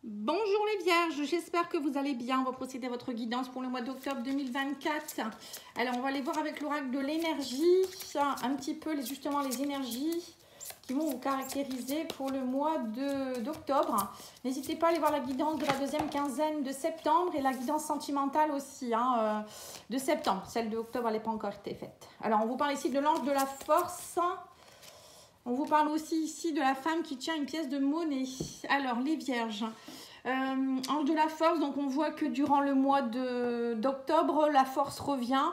Bonjour les vierges, j'espère que vous allez bien. On va procéder à votre guidance pour le mois d'octobre 2024. Alors on va aller voir avec l'oracle de l'énergie, un petit peu justement les énergies qui vont vous caractériser pour le mois d'octobre. N'hésitez pas à aller voir la guidance de la deuxième quinzaine de septembre et la guidance sentimentale aussi de septembre. Celle d'octobre, elle n'est pas encore été faite. Alors on vous parle ici de l'ange de la force. On vous parle aussi ici de la femme qui tient une pièce de monnaie. Alors, les vierges, ange de la force, donc on voit que durant le mois d'octobre, la force revient.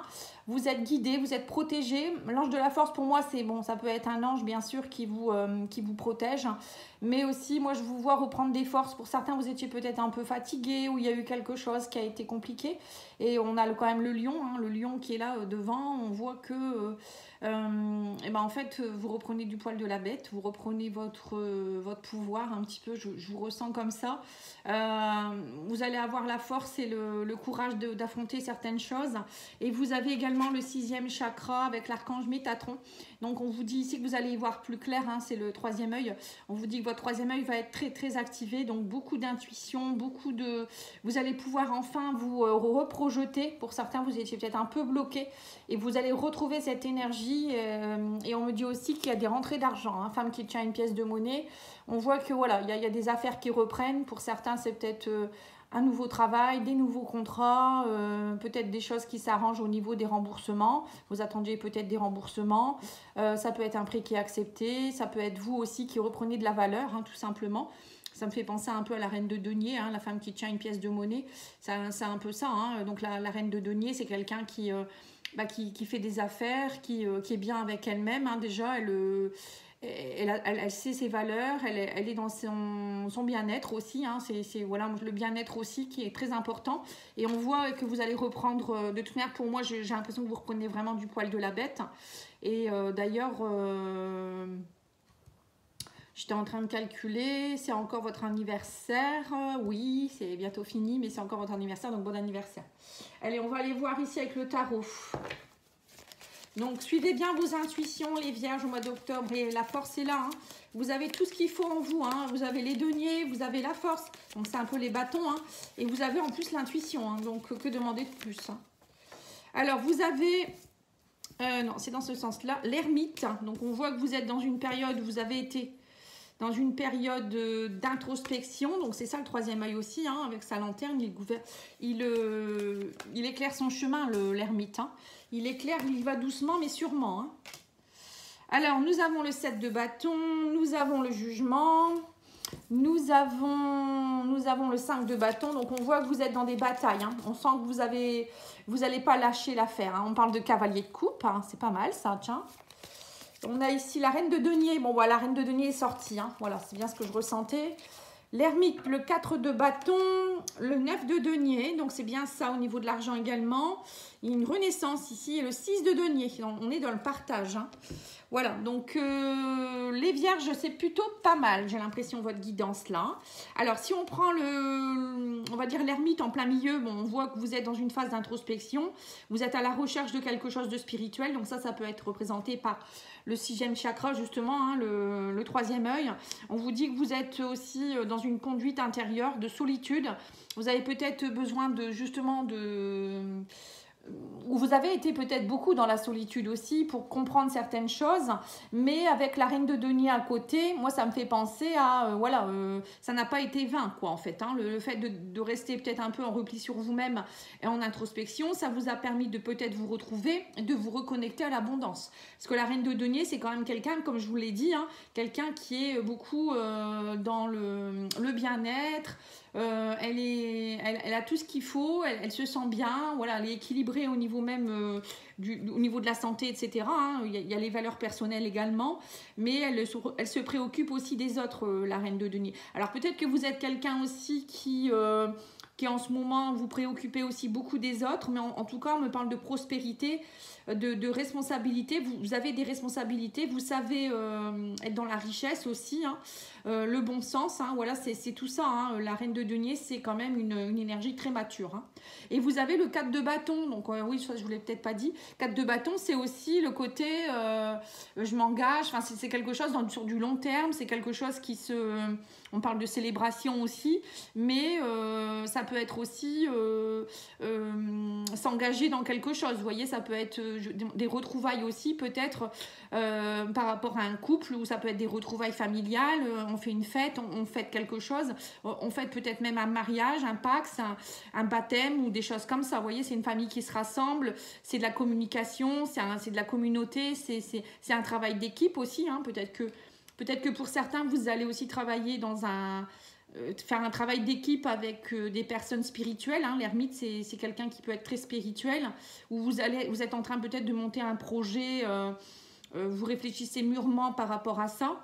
Vous êtes guidé, vous êtes protégé. L'ange de la force, pour moi, c'est bon, ça peut être un ange, bien sûr, qui vous protège. Mais aussi, moi, je vous vois reprendre des forces. Pour certains, vous étiez peut-être un peu fatigué ou il y a eu quelque chose qui a été compliqué. Et on a quand même le lion qui est là devant. On voit que... en fait, vous reprenez du poil de la bête, vous reprenez votre pouvoir un petit peu, je vous ressens comme ça. Vous allez avoir la force et le courage d'affronter certaines choses. Et vous avez également le 6e chakra avec l'archange Métatron. Donc on vous dit ici que vous allez y voir plus clair, c'est le 3e œil. On vous dit que votre 3e œil va être très très activé, donc beaucoup d'intuition, vous allez pouvoir enfin vous reprojeter. Pour certains, vous étiez peut-être un peu bloqué et vous allez retrouver cette énergie. Et on me dit aussi qu'il y a des rentrées d'argent. Femme qui tient une pièce de monnaie, on voit que voilà, il y a des affaires qui reprennent. Pour certains, c'est peut-être un nouveau travail, des nouveaux contrats, peut-être des choses qui s'arrangent au niveau des remboursements. Vous attendiez peut-être des remboursements. Ça peut être un prix qui est accepté. Ça peut être vous aussi qui reprenez de la valeur, tout simplement. Ça me fait penser un peu à la reine de denier, la femme qui tient une pièce de monnaie. C'est un peu ça. Donc la reine de denier, c'est quelqu'un qui fait des affaires, qui est bien avec elle-même. Déjà, elle sait ses valeurs, elle est dans son bien-être aussi. C'est voilà, le bien-être aussi qui est très important. Et on voit que vous allez reprendre, de toute manière, pour moi, j'ai l'impression que vous reprenez vraiment du poil de la bête. Et d'ailleurs... j'étais en train de calculer, c'est encore votre anniversaire. Oui, c'est bientôt fini, mais c'est encore votre anniversaire, donc bon anniversaire. Allez, on va aller voir ici avec le tarot. Donc, suivez bien vos intuitions, les vierges, au mois d'octobre. Et la force est là. Vous avez tout ce qu'il faut en vous. Vous avez les deniers, vous avez la force. Donc, c'est un peu les bâtons. Et vous avez en plus l'intuition. Donc, que demander de plus Alors, vous avez... non, c'est dans ce sens-là. L'ermite. Donc, on voit que vous êtes dans une période où vous avez été... dans une période d'introspection, donc c'est ça le 3e œil aussi, avec sa lanterne, il éclaire son chemin, l'ermite. Il éclaire, il y va doucement mais sûrement. Alors, nous avons le 7 de bâton, nous avons le jugement, nous avons le 5 de bâton, donc on voit que vous êtes dans des batailles. On sent que vous n'allez pas lâcher l'affaire. On parle de cavalier de coupe, c'est pas mal ça, tiens. On a ici la reine de denier. Bon, voilà, la reine de denier est sortie. Voilà, c'est bien ce que je ressentais. L'ermite, le 4 de bâton, le 9 de denier. Donc, c'est bien ça au niveau de l'argent également. Il y a une renaissance ici. Et le 6 de denier. On est dans le partage. Voilà, donc les vierges, c'est plutôt pas mal. J'ai l'impression, votre guidance là. Alors, si on prend on va dire l'ermite en plein milieu, bon, on voit que vous êtes dans une phase d'introspection. Vous êtes à la recherche de quelque chose de spirituel. Donc ça peut être représenté par le 6e chakra, justement, le 3e œil. On vous dit que vous êtes aussi dans une conduite intérieure de solitude. Vous avez peut-être besoin où vous avez été peut-être beaucoup dans la solitude aussi pour comprendre certaines choses, mais avec la reine de denier à côté, moi ça me fait penser à, ça n'a pas été vain quoi en fait. Le fait de rester peut-être un peu en repli sur vous-même et en introspection, ça vous a permis de peut-être vous retrouver, de vous reconnecter à l'abondance. Parce que la reine de denier, c'est quand même quelqu'un, comme je vous l'ai dit, quelqu'un qui est beaucoup dans le bien-être. Elle a tout ce qu'il faut, elle se sent bien, voilà, elle est équilibrée au niveau même au niveau de la santé, etc. Il y a les valeurs personnelles également, mais elle se préoccupe aussi des autres, la reine de denier. Alors peut-être que vous êtes quelqu'un aussi qui en ce moment vous préoccupez aussi beaucoup des autres, mais en tout cas on me parle de prospérité, de responsabilité. Vous avez des responsabilités, vous savez être dans la richesse aussi, le bon sens, voilà, c'est tout ça. La reine de denier, c'est quand même une énergie très mature. Et vous avez le 4 de bâton, donc oui, ça je vous l'ai peut-être pas dit. 4 de bâton, c'est aussi le côté je m'engage, c'est quelque chose sur du long terme, c'est quelque chose qui On parle de célébration aussi, mais ça peut être aussi s'engager dans quelque chose. Vous voyez, ça peut être des retrouvailles aussi, peut-être par rapport à un couple, ou ça peut être des retrouvailles familiales. On fait une fête, on fête quelque chose. On fête peut-être même un mariage, un Pax, un baptême ou des choses comme ça. Vous voyez, c'est une famille qui se rassemble, c'est de la communication, c'est de la communauté, c'est un travail d'équipe aussi. Hein. Peut-être que pour certains, vous allez aussi travailler dans faire un travail d'équipe avec des personnes spirituelles. Hein. L'ermite, c'est quelqu'un qui peut être très spirituel, où vous êtes en train peut-être de monter un projet, vous réfléchissez mûrement par rapport à ça.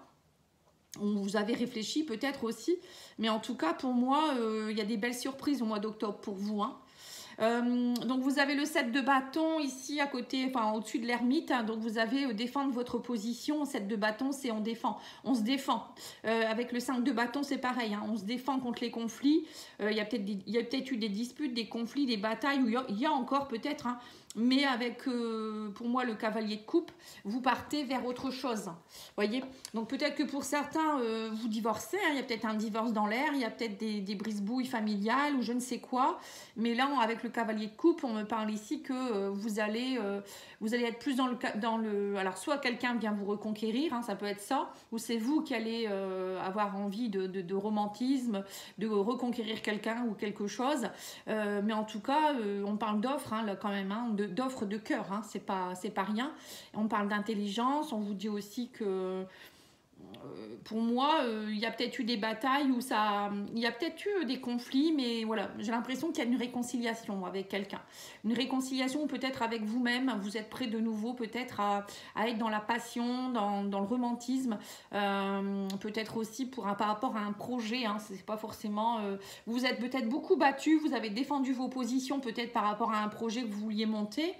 Vous avez réfléchi peut-être aussi, mais en tout cas pour moi il y a des belles surprises au mois d'octobre pour vous. Hein. Donc vous avez le 7 de bâton ici à côté, enfin au-dessus de l'ermite. Hein, donc vous avez défendre votre position. 7 de bâton, c'est on se défend. Avec le 5 de bâton, c'est pareil. Hein, on se défend contre les conflits. Il y a peut-être eu des disputes, des conflits, des batailles, où il y a encore peut-être. Hein, mais avec, pour moi, le cavalier de coupe, vous partez vers autre chose. Voyez. Donc peut-être que pour certains, vous divorcez. Hein, il y a peut-être un divorce dans l'air. Il y a peut-être des brise-bouilles familiales ou je ne sais quoi. Mais là, avec le cavalier de coupe, on me parle ici que vous allez être plus dans le... Alors, soit quelqu'un vient vous reconquérir, hein, ça peut être ça, ou c'est vous qui allez avoir envie de romantisme, de reconquérir quelqu'un ou quelque chose. Mais en tout cas, on parle d'offres, hein, là, quand même, hein, d'offres de cœur, hein, c'est pas rien. On parle d'intelligence, on vous dit aussi que... pour moi, il y a peut-être eu des batailles où il y a peut-être eu des conflits, mais voilà, j'ai l'impression qu'il y a une réconciliation avec quelqu'un. Une réconciliation peut-être avec vous-même, vous êtes prêt de nouveau peut-être à être dans la passion, dans le romantisme, peut-être aussi par rapport à un projet, hein, c'est pas forcément... vous êtes peut-être beaucoup battu, vous avez défendu vos positions peut-être par rapport à un projet que vous vouliez monter,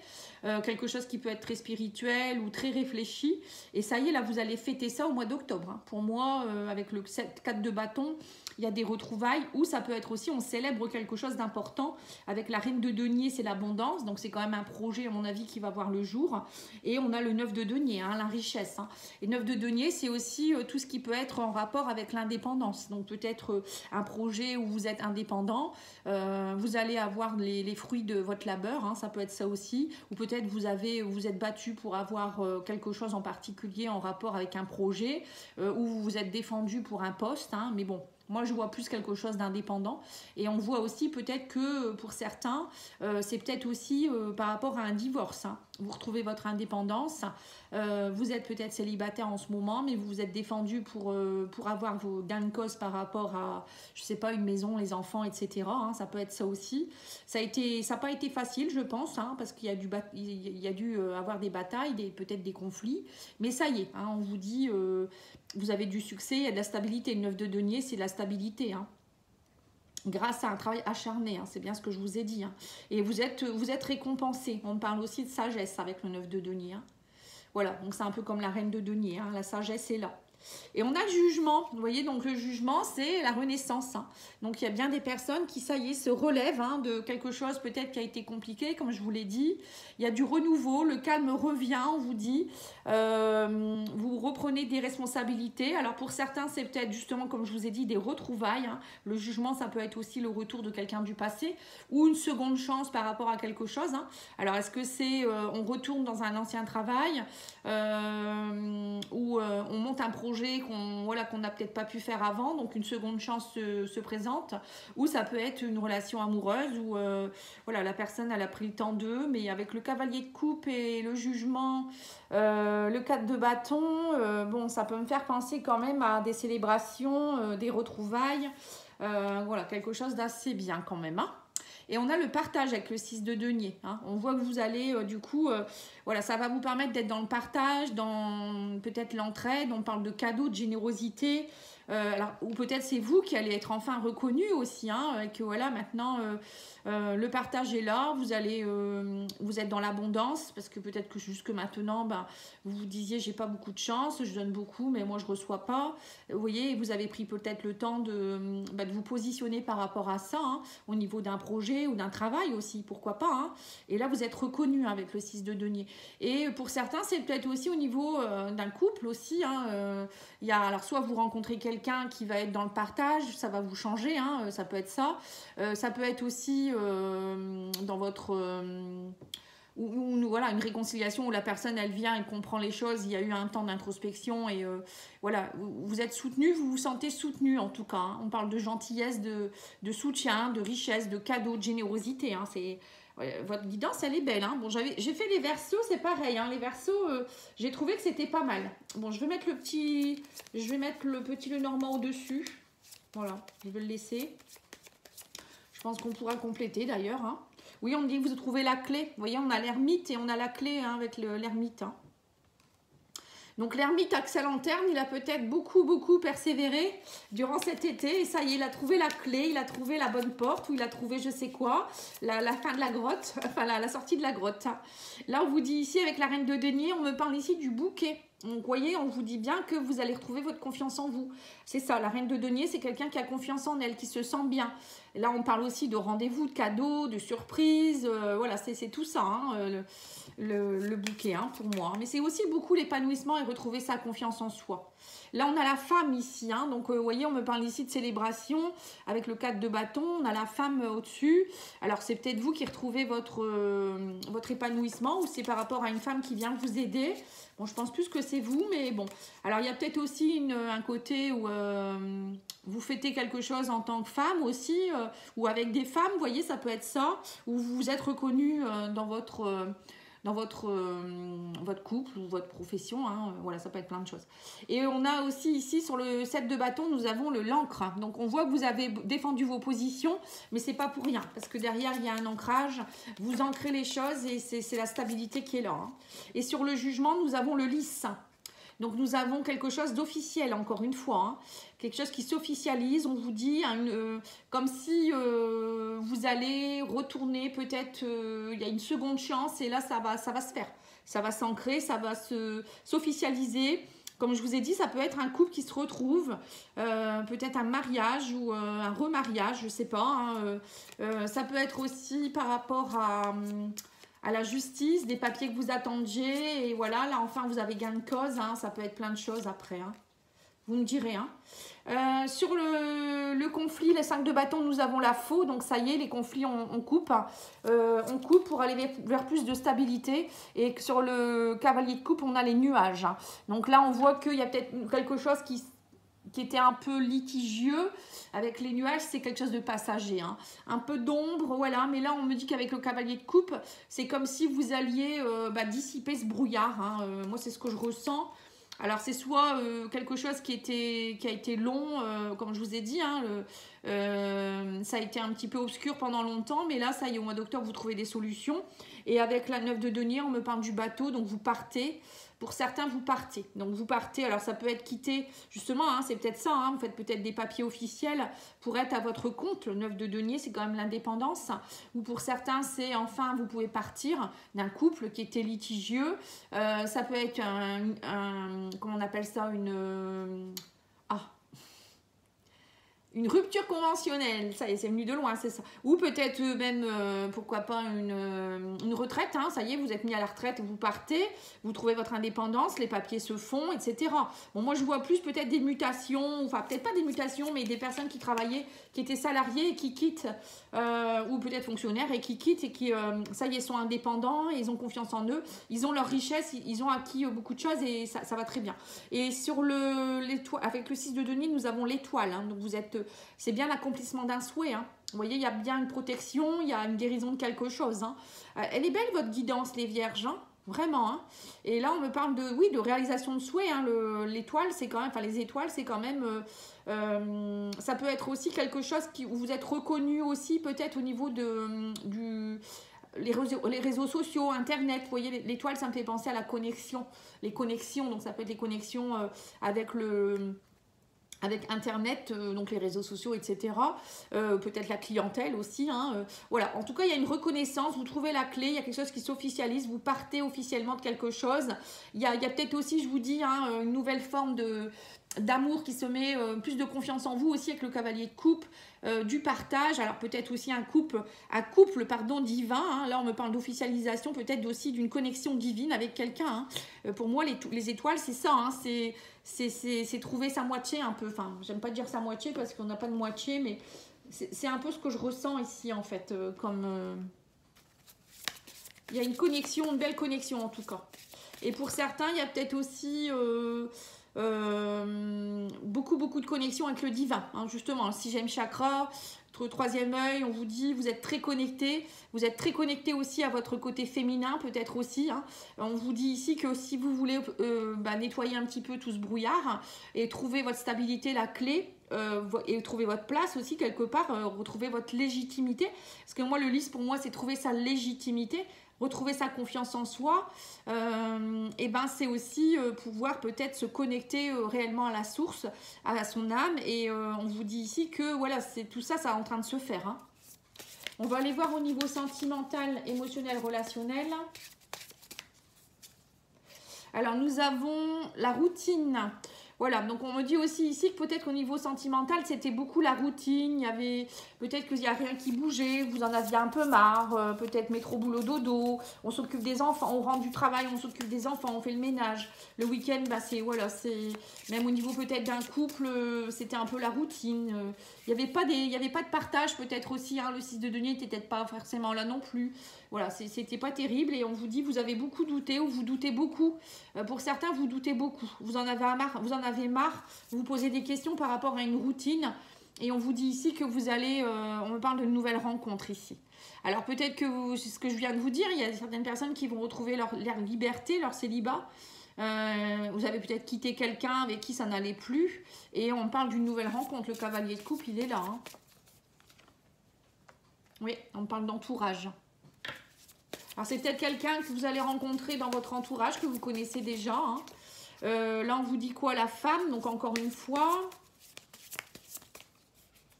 quelque chose qui peut être très spirituel ou très réfléchi, et ça y est, là vous allez fêter ça au mois d'octobre. Hein. Pour moi, avec le 4 de bâton, il y a des retrouvailles, ou ça peut être aussi, on célèbre quelque chose d'important. Avec la reine de denier, c'est l'abondance, donc c'est quand même un projet, à mon avis, qui va voir le jour. Et on a le 9 de denier, hein, la richesse. Hein. Et 9 de denier, c'est aussi tout ce qui peut être en rapport avec l'indépendance. Donc peut-être un projet où vous êtes indépendant, vous allez avoir les fruits de votre labeur, hein, ça peut être ça aussi. Ou peut-être vous êtes battu pour avoir quelque chose en particulier en rapport avec un projet, où vous vous êtes défendu pour un poste, hein, mais bon, moi je vois plus quelque chose d'indépendant. Et on voit aussi peut-être que pour certains, c'est peut-être aussi par rapport à un divorce. Hein. Vous retrouvez votre indépendance, vous êtes peut-être célibataire en ce moment, mais vous vous êtes défendu pour avoir vos gains de cause par rapport à, je sais pas, une maison, les enfants, etc. Hein, ça peut être ça aussi. Ça n'a pas été facile, je pense, hein, parce qu'il y a dû avoir des batailles, peut-être des conflits. Mais ça y est, hein, on vous dit, vous avez du succès, il y a de la stabilité. Le 9 de denier, c'est de la stabilité. Hein. Grâce à un travail acharné, hein, c'est bien ce que je vous ai dit. Hein. Et vous êtes récompensé. On parle aussi de sagesse avec le 9 de denier. Hein. Voilà, donc c'est un peu comme la reine de denier. Hein. La sagesse est là. Et on a le jugement, vous voyez, donc le jugement, c'est la renaissance. Hein. Donc il y a bien des personnes qui, ça y est, se relèvent hein, de quelque chose peut-être qui a été compliqué, comme je vous l'ai dit. Il y a du renouveau, le calme revient, on vous dit. Vous reprenez des responsabilités. Alors pour certains, c'est peut-être justement, comme je vous ai dit, des retrouvailles. Hein. Le jugement, ça peut être aussi le retour de quelqu'un du passé ou une seconde chance par rapport à quelque chose. Hein. Alors est-ce que c'est on retourne dans un ancien travail ou on monte un projet qu'on n'a peut-être pas pu faire avant, donc une seconde chance se présente, ou ça peut être une relation amoureuse où voilà, la personne elle a pris le temps d'eux, mais avec le cavalier de coupe et le jugement, le 4 de bâton, bon, ça peut me faire penser quand même à des célébrations, des retrouvailles, voilà, quelque chose d'assez bien quand même, hein. Et on a le partage avec le 6 de denier. Hein. On voit que vous allez, du coup, voilà, ça va vous permettre d'être dans le partage, dans peut-être l'entraide. On parle de cadeaux, de générosité. Alors, ou peut-être c'est vous qui allez être enfin reconnu aussi. Hein, et que voilà, maintenant, le partage est là. Vous êtes dans l'abondance. Parce que peut-être que jusque maintenant, ben, vous vous disiez, j'ai pas beaucoup de chance, je donne beaucoup, mais moi, je reçois pas. Vous voyez, vous avez pris peut-être le temps de vous positionner par rapport à ça, hein, au niveau d'un projet ou d'un travail aussi, pourquoi pas. Hein. Et là, vous êtes reconnu avec le 6 de denier. Et pour certains, c'est peut-être aussi au niveau d'un couple aussi. Hein, il y a, alors, soit vous rencontrez quelqu'un quelqu'un qui va être dans le partage, ça va vous changer, hein, ça peut être ça. Ça peut être aussi dans votre... voilà, une réconciliation où la personne, elle vient, elle comprend les choses, il y a eu un temps d'introspection et voilà, vous êtes soutenu, vous vous sentez soutenu en tout cas. Hein. On parle de gentillesse, de soutien, de richesse, de cadeau, de générosité. Hein. Votre guidance, elle est belle. Hein. Bon, j'ai fait les Verseaux, c'est pareil. Hein. Les Verseaux, j'ai trouvé que c'était pas mal. Bon, je vais mettre le petit Lenormand au-dessus. Voilà, je vais le laisser. Je pense qu'on pourra compléter d'ailleurs. Hein. Oui, on me dit que vous trouvez la clé. Vous voyez, on a l'ermite et on a la clé hein, avec l'ermite. Hein. Donc l'ermite axe à lanterne, il a peut-être beaucoup persévéré durant cet été. Et ça y est, il a trouvé la clé, il a trouvé la bonne porte, ou il a trouvé je sais quoi, la fin de la grotte, enfin la sortie de la grotte. Là, on vous dit ici, avec la reine de denier, on me parle ici du bouquet. Donc, vous voyez, on vous dit bien que vous allez retrouver votre confiance en vous. C'est ça, la reine de denier, c'est quelqu'un qui a confiance en elle, qui se sent bien. Et là, on parle aussi de rendez-vous, de cadeaux, de surprises. Voilà, c'est tout ça, hein, le bouquet, hein, pour moi. Mais c'est aussi beaucoup l'épanouissement et retrouver sa confiance en soi. Là, on a la femme ici. Hein, donc, vous voyez, on me parle ici de célébration avec le 4 de bâton. On a la femme au-dessus. Alors, c'est peut-être vous qui retrouvez votre épanouissement ou c'est par rapport à une femme qui vient vous aider. Bon, je pense plus que c'est vous, mais bon. Alors, il y a peut-être aussi un côté où vous fêtez quelque chose en tant que femme aussi, ou avec des femmes, vous voyez, ça peut être ça, où vous vous êtes reconnu dans votre couple ou votre profession, hein, voilà, ça peut être plein de choses. Et on a aussi ici, sur le 7 de bâton, nous avons l'ancre. Donc, on voit que vous avez défendu vos positions, mais c'est pas pour rien, parce que derrière, il y a un ancrage, vous ancrez les choses et c'est la stabilité qui est là. Hein. Et sur le jugement, nous avons le lys. Donc, nous avons quelque chose d'officiel, encore une fois. Hein. Quelque chose qui s'officialise, on vous dit, hein, comme si vous allez retourner, peut-être, il y a une seconde chance, et là, ça va se faire. Ça va s'ancrer, ça va s'officialiser. Comme je vous ai dit, ça peut être un couple qui se retrouve, peut-être un mariage ou un remariage, je ne sais pas. Hein, ça peut être aussi par rapport à la justice, des papiers que vous attendiez, et voilà, là enfin vous avez gain de cause, hein, ça peut être plein de choses après, hein. Vous me direz. Hein. Sur le conflit, les 5 de bâton, nous avons la faux, donc ça y est, les conflits, on coupe. On coupe pour aller vers plus de stabilité, et sur le cavalier de coupe, on a les nuages. Hein. Donc là, on voit qu'il y a peut-être quelque chose qui était un peu litigieux. Avec les nuages, c'est quelque chose de passager. Hein. Un peu d'ombre, voilà. Mais là, on me dit qu'avec le cavalier de coupe, c'est comme si vous alliez dissiper ce brouillard. Hein. Moi, c'est ce que je ressens. Alors, c'est soit quelque chose qui a été long, comme je vous ai dit. Hein, ça a été un petit peu obscur pendant longtemps. Mais là, ça y est, au mois d'octobre, vous trouvez des solutions. Et avec la 9 de denier, on me parle du bateau. Donc, vous partez. Pour certains, vous partez. Donc, vous partez. Alors, ça peut être quitté, justement, hein, c'est peut-être ça. Hein, vous faites peut-être des papiers officiels pour être à votre compte. Le 9 de denier, c'est quand même l'indépendance. Ou pour certains, c'est enfin, vous pouvez partir d'un couple qui était litigieux. Ça peut être comment on appelle ça, une rupture conventionnelle, ça y est, c'est venu de loin, c'est ça. Ou peut-être même, pourquoi pas, une retraite, hein, ça y est, vous êtes mis à la retraite, vous partez, vous trouvez votre indépendance, les papiers se font, etc. Bon, moi, je vois plus peut-être des mutations, enfin, peut-être pas des mutations, mais des personnes qui travaillaient, qui étaient salariées et qui quittent, ou peut-être fonctionnaires et qui quittent et qui, ça y est, sont indépendants, et ils ont confiance en eux, ils ont leur richesse, ils ont acquis beaucoup de choses et ça va très bien. Et sur avec le 6 de denier, nous avons l'étoile, hein, donc vous êtes... C'est bien l'accomplissement d'un souhait. Hein. Vous voyez, il y a bien une protection, il y a une guérison de quelque chose. Hein. Elle est belle, votre guidance, les vierges. Hein. Vraiment. Hein. Et là, on me parle de réalisation de souhait. Hein. L'étoile, c'est quand même... Enfin, les étoiles, c'est quand même... ça peut être aussi quelque chose où vous êtes reconnu aussi, peut-être au niveau les réseaux sociaux, Internet. Vous voyez, l'étoile, ça me fait penser à la connexion. Les connexions, donc ça peut être les connexions avec Internet, donc les réseaux sociaux, etc. Peut-être la clientèle aussi. Hein, voilà, en tout cas, il y a une reconnaissance, vous trouvez la clé, il y a quelque chose qui s'officialise, vous partez officiellement de quelque chose. Il y a peut-être aussi, je vous dis, hein, une nouvelle forme d'amour qui se met, plus de confiance en vous aussi avec le cavalier de coupe, du partage, alors peut-être aussi un couple pardon, divin, hein. Là on me parle d'officialisation, peut-être aussi d'une connexion divine avec quelqu'un, hein. Pour moi les étoiles c'est ça, hein. C'est trouver sa moitié un peu, enfin j'aime pas dire sa moitié parce qu'on n'a pas de moitié, mais c'est un peu ce que je ressens ici en fait, il y a une connexion, une belle connexion en tout cas. Et pour certains il y a peut-être aussi beaucoup de connexions avec le divin, hein, justement le sixième chakra, votre troisième œil, on vous dit vous êtes très connecté aussi à votre côté féminin peut-être aussi, hein. On vous dit ici que si vous voulez nettoyer un petit peu tout ce brouillard et trouver votre stabilité, la clé, et trouver votre place aussi quelque part, retrouver votre légitimité, parce que moi le lys pour moi c'est trouver sa légitimité, retrouver sa confiance en soi, et ben c'est aussi pouvoir peut-être se connecter réellement à la source, à son âme, et on vous dit ici que voilà, c'est tout ça, ça est en train de se faire, hein. On va aller voir au niveau sentimental, émotionnel, relationnel. Alors nous avons la routine. Voilà, donc on me dit aussi ici que peut-être qu'au niveau sentimental, c'était beaucoup la routine. Il y avait peut-être qu'il n'y a rien qui bougeait, vous en aviez un peu marre, peut-être métro, boulot, dodo. On s'occupe des enfants, on rentre du travail, on s'occupe des enfants, on fait le ménage. Le week-end, bah c'est voilà, c'est même au niveau peut-être d'un couple, c'était un peu la routine. Il n'y avait pas de partage peut-être aussi, hein. Le 6 de denier n'était peut-être pas forcément là non plus. Voilà, c'était pas terrible et on vous dit vous avez beaucoup douté ou vous doutez beaucoup. Pour certains, vous doutez beaucoup. Vous en avez marre, vous vous posez des questions par rapport à une routine et on vous dit ici que vous allez, on me parle de nouvelles rencontres ici. Alors peut-être que c'est ce que je viens de vous dire, il y a certaines personnes qui vont retrouver leur liberté, leur célibat. Vous avez peut-être quitté quelqu'un avec qui ça n'allait plus et on parle d'une nouvelle rencontre. Le cavalier de coupe, il est là, hein. Oui, on parle d'entourage. Alors c'est peut-être quelqu'un que vous allez rencontrer dans votre entourage, que vous connaissez déjà, hein. Là on vous dit quoi, la femme, donc encore une fois.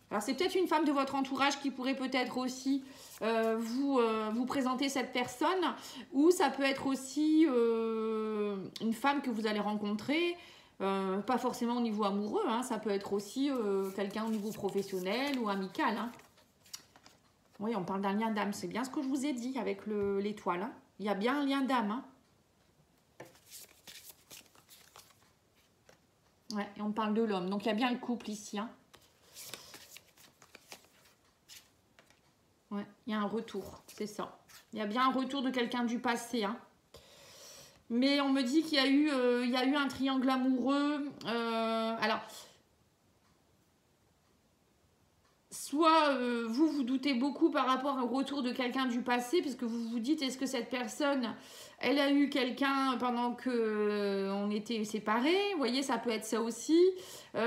Alors c'est peut-être une femme de votre entourage qui pourrait peut-être aussi vous présenter cette personne. Ou ça peut être aussi une femme que vous allez rencontrer, pas forcément au niveau amoureux, hein, ça peut être aussi quelqu'un au niveau professionnel ou amical, hein. Oui, on parle d'un lien d'âme. C'est bien ce que je vous ai dit avec l'étoile, hein. Il y a bien un lien d'âme, hein. Ouais, et on parle de l'homme. Donc, il y a bien le couple ici, hein. Ouais, il y a un retour, c'est ça. Il y a bien un retour de quelqu'un du passé, hein. Mais on me dit qu'il y a eu un triangle amoureux. Alors... Soit vous doutez beaucoup par rapport au retour de quelqu'un du passé, parce que vous vous dites, est-ce que cette personne, elle a eu quelqu'un pendant qu'on était séparés? Vous voyez, ça peut être ça aussi. Ou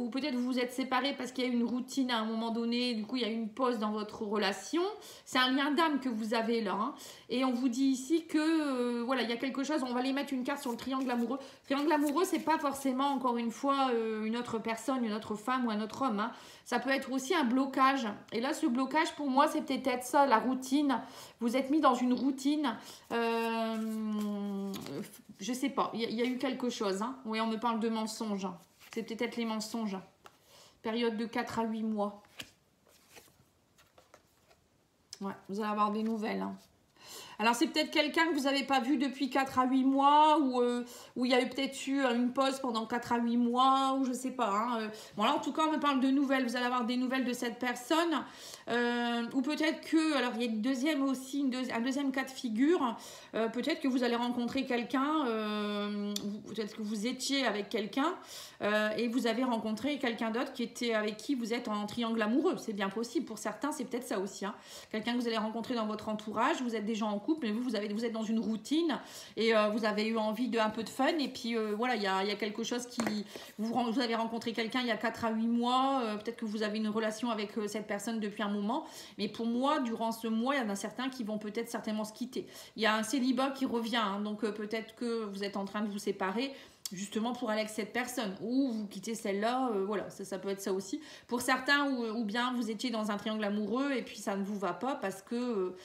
peut-être vous vous êtes séparés parce qu'il y a eu une routine à un moment donné, du coup il y a eu une pause dans votre relation. C'est un lien d'âme que vous avez là, hein. Et on vous dit ici que voilà, il y a quelque chose, on va aller mettre une carte sur le triangle amoureux. Le triangle amoureux, c'est pas forcément encore une fois une autre personne, une autre femme ou un autre homme, hein. Ça peut être aussi un blocage. Et là, ce blocage, pour moi, c'est peut-être ça, la routine. Vous êtes mis dans une routine. Je sais pas, il y a eu quelque chose, hein. Oui, on me parle de mensonges. C'est peut-être les mensonges. Période de 4 à 8 mois. Ouais, vous allez avoir des nouvelles, hein. Alors, c'est peut-être quelqu'un que vous n'avez pas vu depuis 4 à 8 mois ou il y a eu peut-être eu une pause pendant 4 à 8 mois ou je ne sais pas, hein. Bon, là, en tout cas, on me parle de nouvelles. Vous allez avoir des nouvelles de cette personne. Ou peut-être que, alors, il y a une deuxième aussi, un deuxième cas de figure. Peut-être que vous allez rencontrer quelqu'un, peut-être que vous étiez avec quelqu'un et vous avez rencontré quelqu'un d'autre avec qui vous êtes en triangle amoureux. C'est bien possible. Pour certains, c'est peut-être ça aussi, hein. Quelqu'un que vous allez rencontrer dans votre entourage, vous êtes déjà en couple, mais vous êtes dans une routine et vous avez eu envie d'un peu de fun et puis voilà, il y a quelque chose qui... Vous avez rencontré quelqu'un il y a 4 à 8 mois, peut-être que vous avez une relation avec cette personne depuis un moment, mais pour moi, durant ce mois, il y en a certains qui vont peut-être certainement se quitter. Il y a un célibat qui revient, hein, donc peut-être que vous êtes en train de vous séparer. justement pour aller avec cette personne, ou vous quittez celle-là, voilà, ça peut être ça aussi. Pour certains, ou bien vous étiez dans un triangle amoureux et puis ça ne vous va pas parce que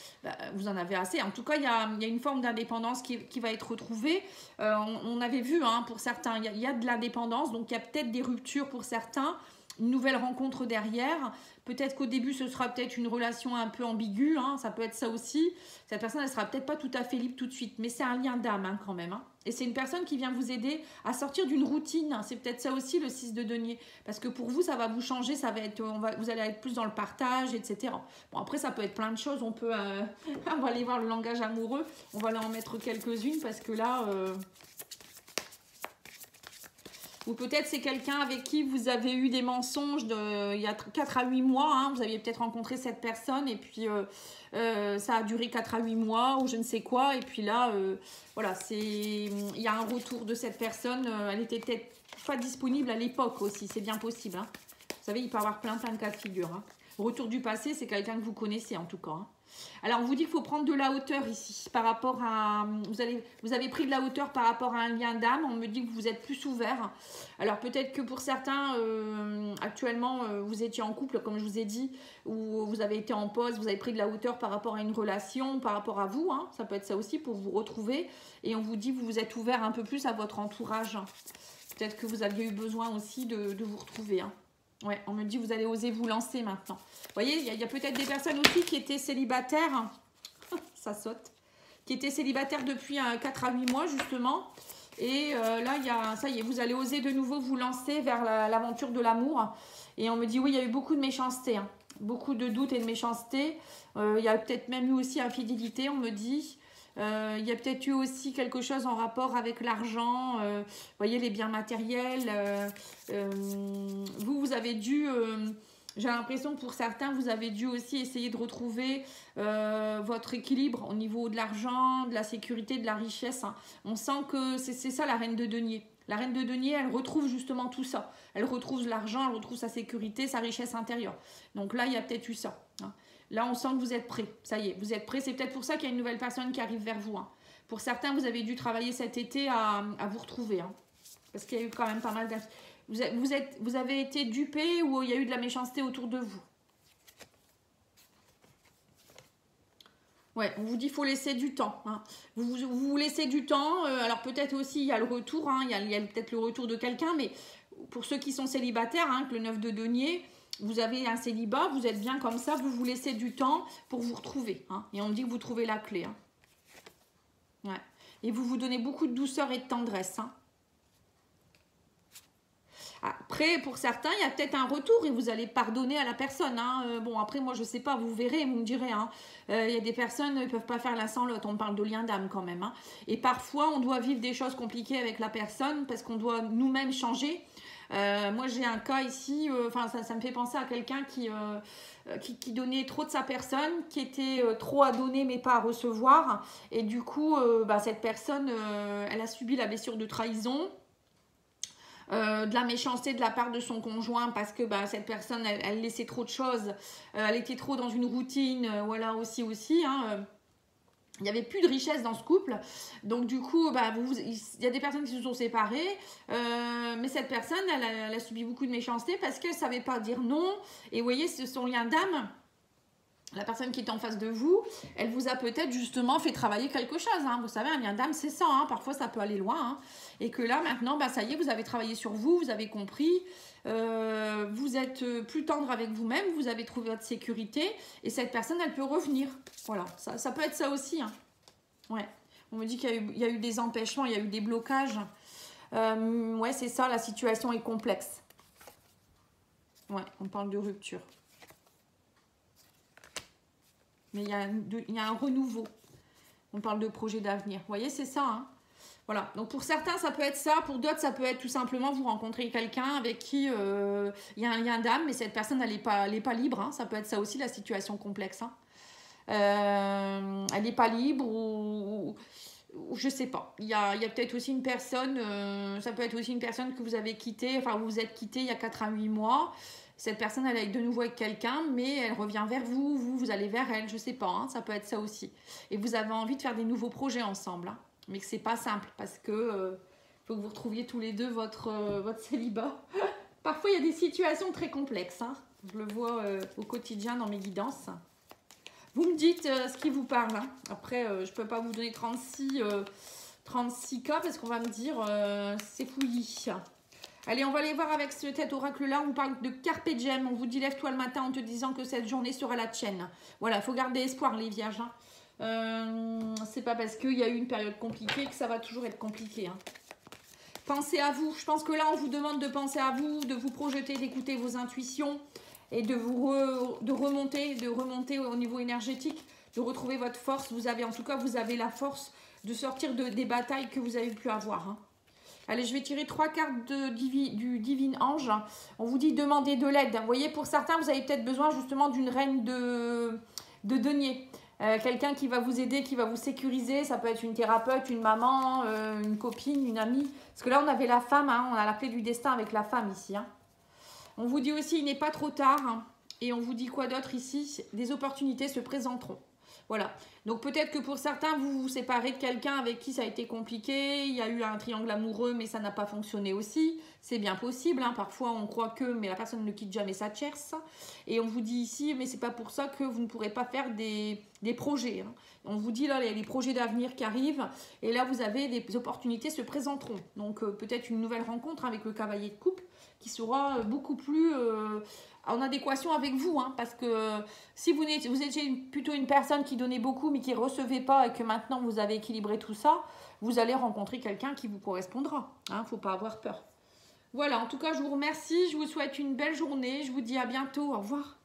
vous en avez assez. En tout cas, il y a une forme d'indépendance qui va être retrouvée. On avait vu, hein, pour certains, il y a de l'indépendance, donc il y a peut-être des ruptures pour certains, une nouvelle rencontre derrière. Peut-être qu'au début, ce sera peut-être une relation un peu ambiguë, hein, ça peut être ça aussi. Cette personne, elle sera peut-être pas tout à fait libre tout de suite, mais c'est un lien d'âme, hein, quand même. Hein. Et c'est une personne qui vient vous aider à sortir d'une routine. C'est peut-être ça aussi, le 6 de denier. Parce que pour vous, ça va vous changer, ça va être, vous allez être plus dans le partage, etc. Bon, après, ça peut être plein de choses. On peut, on va aller voir le langage amoureux. On va aller en mettre quelques-unes parce que là... Ou peut-être c'est quelqu'un avec qui vous avez eu des mensonges il y a 4 à 8 mois. Hein, vous aviez peut-être rencontré cette personne et puis ça a duré 4 à 8 mois ou je ne sais quoi. Et puis là, voilà, il y a un retour de cette personne. Elle était peut-être pas disponible à l'époque aussi. C'est bien possible. Hein. Vous savez, il peut y avoir plein de cas de figure. Hein. Retour du passé, c'est quelqu'un que vous connaissez en tout cas. Hein. Alors, on vous dit qu'il faut prendre de la hauteur ici par rapport à... Vous avez pris de la hauteur par rapport à un lien d'âme. On me dit que vous êtes plus ouvert. Alors, peut-être que pour certains, actuellement, vous étiez en couple, comme je vous ai dit, ou vous avez été en pause, vous avez pris de la hauteur par rapport à une relation, par rapport à vous. Hein. Ça peut être ça aussi pour vous retrouver. Et on vous dit que vous vous êtes ouvert un peu plus à votre entourage. Peut-être que vous aviez eu besoin aussi de vous retrouver. Hein. Ouais, on me dit que vous allez oser vous lancer maintenant. Vous voyez, il y a peut-être des personnes aussi qui étaient célibataires. Ça saute. Qui étaient célibataires depuis 4 à 8 mois, justement. Et là, ça y est, vous allez oser de nouveau vous lancer vers l'aventure de l'amour. Et on me dit, oui, il y a eu beaucoup de méchanceté. Hein. Beaucoup de doutes et de méchanceté. Il y a peut-être même eu aussi infidélité, on me dit. Il y a peut-être eu aussi quelque chose en rapport avec l'argent, vous voyez, les biens matériels. Vous avez dû, j'ai l'impression pour certains, vous avez dû aussi essayer de retrouver votre équilibre au niveau de l'argent, de la sécurité, de la richesse. Hein. On sent que c'est ça la reine de denier. La reine de denier, elle retrouve justement tout ça. Elle retrouve l'argent, elle retrouve sa sécurité, sa richesse intérieure. Donc là, il y a peut-être eu ça. Hein. Là, on sent que vous êtes prêts. Ça y est, vous êtes prêts. C'est peut-être pour ça qu'il y a une nouvelle personne qui arrive vers vous. Hein. Pour certains, vous avez dû travailler cet été à vous retrouver. Hein. Parce qu'il y a eu quand même pas mal de... Vous avez été dupé ou il y a eu de la méchanceté autour de vous. Ouais, on vous dit qu'il faut laisser du temps. Hein. Vous laissez du temps. Alors peut-être aussi, il y a le retour. Hein. Il y a peut-être le retour de quelqu'un. Mais pour ceux qui sont célibataires, hein, le 9 de denier... Vous avez un célibat, vous êtes bien comme ça, vous vous laissez du temps pour vous retrouver. Hein. Et on me dit que vous trouvez la clé. Hein. Ouais. Et vous vous donnez beaucoup de douceur et de tendresse. Hein. Après, pour certains, il y a peut-être un retour et vous allez pardonner à la personne. Hein. Bon, après, moi, je ne sais pas, vous verrez, vous me direz. Hein. Il y a des personnes qui ne peuvent pas faire l'un sans l'autre. On parle de lien d'âme quand même. Hein. Et parfois, on doit vivre des choses compliquées avec la personne parce qu'on doit nous-mêmes changer. Moi, j'ai un cas ici, ça me fait penser à quelqu'un qui donnait trop de sa personne, qui était trop à donner mais pas à recevoir. Et du coup, cette personne, elle a subi la blessure de trahison. De la méchanceté de la part de son conjoint parce que cette personne, elle laissait trop de choses. Elle était trop dans une routine, voilà, aussi. Hein, il n'y avait plus de richesse dans ce couple. Donc, du coup, il y a des personnes qui se sont séparées. Mais cette personne, elle a subi beaucoup de méchanceté parce qu'elle ne savait pas dire non. Et vous voyez, c'est son lien d'âme. La personne qui est en face de vous, elle vous a peut-être justement fait travailler quelque chose. Hein. Vous savez, un lien d'âme, c'est ça. Hein. Parfois, ça peut aller loin. Hein. Et que là, maintenant, ça y est, vous avez travaillé sur vous, vous avez compris. Vous êtes plus tendre avec vous-même, vous avez trouvé votre sécurité. Et cette personne, elle peut revenir. Voilà, ça peut être ça aussi. Hein. Ouais. On me dit qu'il y a eu des empêchements, il y a eu des blocages. Ouais, c'est ça, la situation est complexe. Ouais, on parle de rupture. Mais il y a un renouveau. On parle de projet d'avenir. Vous voyez, c'est ça. Hein. Voilà. Donc, pour certains, ça peut être ça. Pour d'autres, ça peut être tout simplement vous rencontrez quelqu'un avec qui il y a un lien d'âme, mais cette personne, elle n'est pas libre. Hein. Ça peut être ça aussi, la situation complexe. Hein. Elle n'est pas libre ou je ne sais pas. Il y a peut-être aussi une personne, ça peut être aussi une personne que vous avez quittée, enfin, vous vous êtes quitté il y a 4 à 8 mois. Cette personne, elle est de nouveau avec quelqu'un, mais elle revient vers vous, vous allez vers elle, je ne sais pas, hein, ça peut être ça aussi. Et vous avez envie de faire des nouveaux projets ensemble, hein, mais que ce n'est pas simple, parce que faut que vous retrouviez tous les deux votre célibat. Parfois, il y a des situations très complexes. Hein. Je le vois au quotidien dans mes guidances. Vous me dites ce qui vous parle. Hein. Après, je ne peux pas vous donner 36 cas parce qu'on va me dire c'est fouillis. Allez, on va aller voir avec cet oracle-là. On vous parle de Carpe Diem. On vous dit lève-toi le matin en te disant que cette journée sera la tienne. Voilà, il faut garder espoir, les vierges. Hein. C'est pas parce qu'il y a eu une période compliquée que ça va toujours être compliqué. Hein. Pensez à vous. Je pense que là, on vous demande de penser à vous, de vous projeter, d'écouter vos intuitions et de remonter au niveau énergétique, de retrouver votre force. Vous avez, en tout cas, vous avez la force de sortir des batailles que vous avez pu avoir. Hein. Allez, je vais tirer 3 cartes du Divin Ange. On vous dit demander de l'aide. Vous voyez, pour certains, vous avez peut-être besoin justement d'une reine de denier. Quelqu'un qui va vous aider, qui va vous sécuriser. Ça peut être une thérapeute, une maman, une copine, une amie. Parce que là, on avait la femme. Hein, on a la clé du destin avec la femme ici. Hein. On vous dit aussi, il n'est pas trop tard. Hein, et on vous dit quoi d'autre ici? Des opportunités se présenteront. Voilà, donc peut-être que pour certains, vous vous séparez de quelqu'un avec qui ça a été compliqué, il y a eu un triangle amoureux, mais ça n'a pas fonctionné aussi. C'est bien possible, hein. Parfois on croit que, mais la personne ne quitte jamais sa tierce. Et on vous dit ici, mais c'est pas pour ça que vous ne pourrez pas faire des projets. Hein. On vous dit là, il y a des projets d'avenir qui arrivent, et là vous avez des opportunités se présenteront. Donc peut-être une nouvelle rencontre avec le cavalier de coupe qui sera beaucoup plus... en adéquation avec vous, hein, parce que si vous étiez plutôt une personne qui donnait beaucoup mais qui ne recevait pas et que maintenant vous avez équilibré tout ça, vous allez rencontrer quelqu'un qui vous correspondra. Il ne faut pas avoir peur. Voilà, en tout cas, je vous remercie. Je vous souhaite une belle journée. Je vous dis à bientôt. Au revoir.